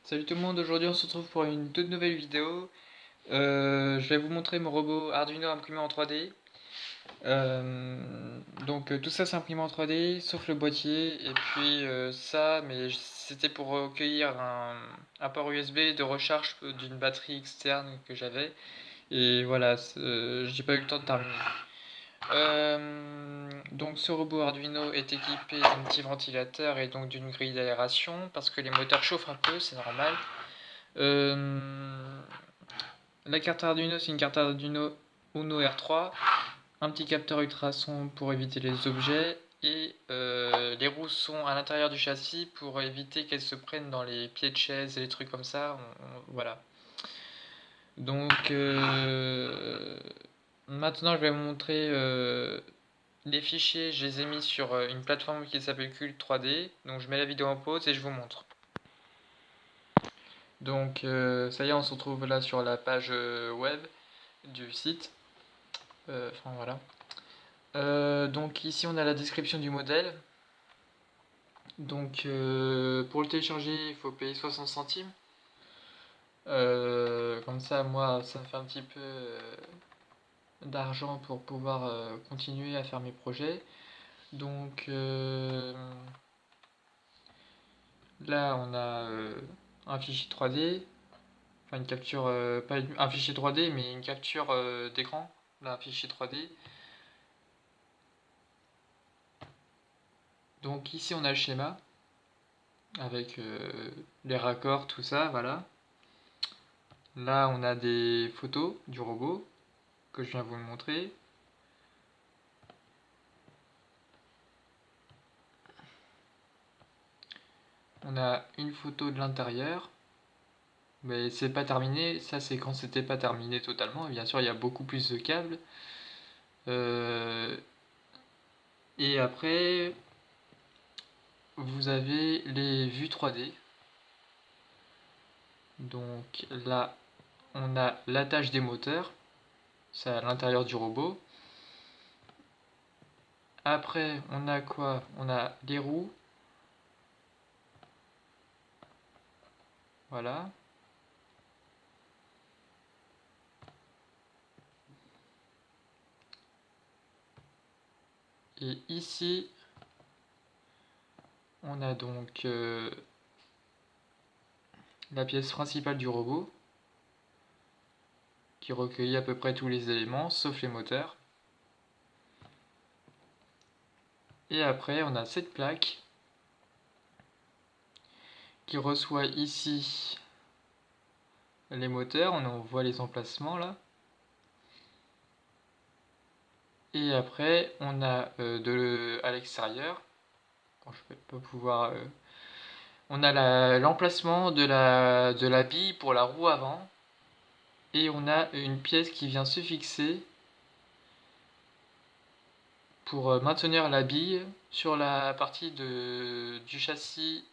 Salut tout le monde, aujourd'hui on se retrouve pour une toute nouvelle vidéo. Je vais vous montrer mon robot Arduino imprimé en 3D. Tout ça c'est imprimé en 3D, sauf le boîtier, et puis ça, mais c'était pour recueillir un port USB de recharge d'une batterie externe que j'avais. Et voilà, j'ai pas eu le temps de terminer. Donc ce robot Arduino est équipé d'un petit ventilateur et donc d'une grille d'aération, parce que les moteurs chauffent un peu, c'est normal. Euh, la carte Arduino, c'est une carte Arduino Uno R3, un petit capteur ultrason pour éviter les objets, et les roues sont à l'intérieur du châssis pour éviter qu'elles se prennent dans les pieds de chaise et les trucs comme ça. Voilà. Donc maintenant je vais vous montrer les fichiers. Je les ai mis sur une plateforme qui s'appelle Cult 3D. Donc je mets la vidéo en pause et je vous montre. Donc ça y est, on se retrouve là sur la page web du site. Enfin voilà. Donc ici on a la description du modèle. Donc pour le télécharger, il faut payer 60 centimes. Comme ça, moi, ça me fait un petit peu d'argent pour pouvoir continuer à faire mes projets. Donc là, on a un fichier 3D, enfin une capture, pas un fichier 3D, mais une capture d'écran, là, un fichier 3D. Donc ici, on a le schéma avec les raccords, tout ça, voilà. Là, on a des photos du robot que je viens vous montrer. On a une photo de l'intérieur, mais c'est pas terminé. Ça, c'est quand c'était pas terminé totalement. Et bien sûr, il y a beaucoup plus de câbles. Et après, vous avez les vues 3D. Donc là, on a l'attache des moteurs. C'est à l'intérieur du robot. Après, on a quoi? On a les roues. Voilà. Et ici, on a donc la pièce principale du robot qui recueille à peu près tous les éléments sauf les moteurs. Et après, on a cette plaque qui reçoit ici les moteurs. On voit les emplacements là. Et après, on a à l'extérieur, quand je vais pas pouvoir, on a l'emplacement de la bille pour la roue avant. Et on a une pièce qui vient se fixer pour maintenir la bille sur la partie du châssis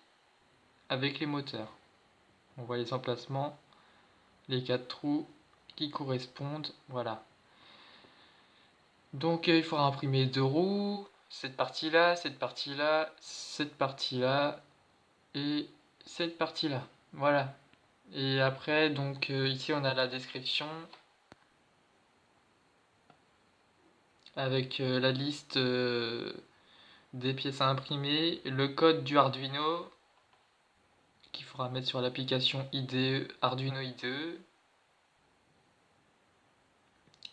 avec les moteurs. On voit les emplacements, les 4 trous qui correspondent, voilà. Donc il faudra imprimer 2 roues, cette partie-là, cette partie-là, cette partie-là et cette partie-là. Voilà. Et après, donc ici on a la description avec la liste des pièces à imprimer, le code du Arduino qu'il faudra mettre sur l'application IDE, Arduino IDE.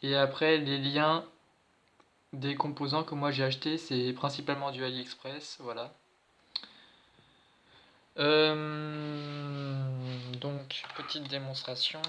Et après les liens des composants que moi j'ai acheté, c'est principalement du AliExpress, voilà. Donc petite démonstration.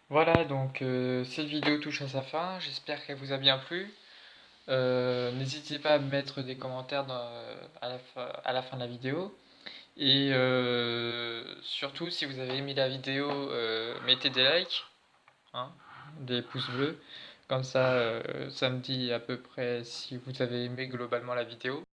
Voilà, donc cette vidéo touche à sa fin. J'espère qu'elle vous a bien plu. N'hésitez pas à mettre des commentaires à la fin de la vidéo. Et surtout, si vous avez aimé la vidéo, mettez des likes, hein, des pouces bleus. Comme ça, ça me dit à peu près si vous avez aimé globalement la vidéo.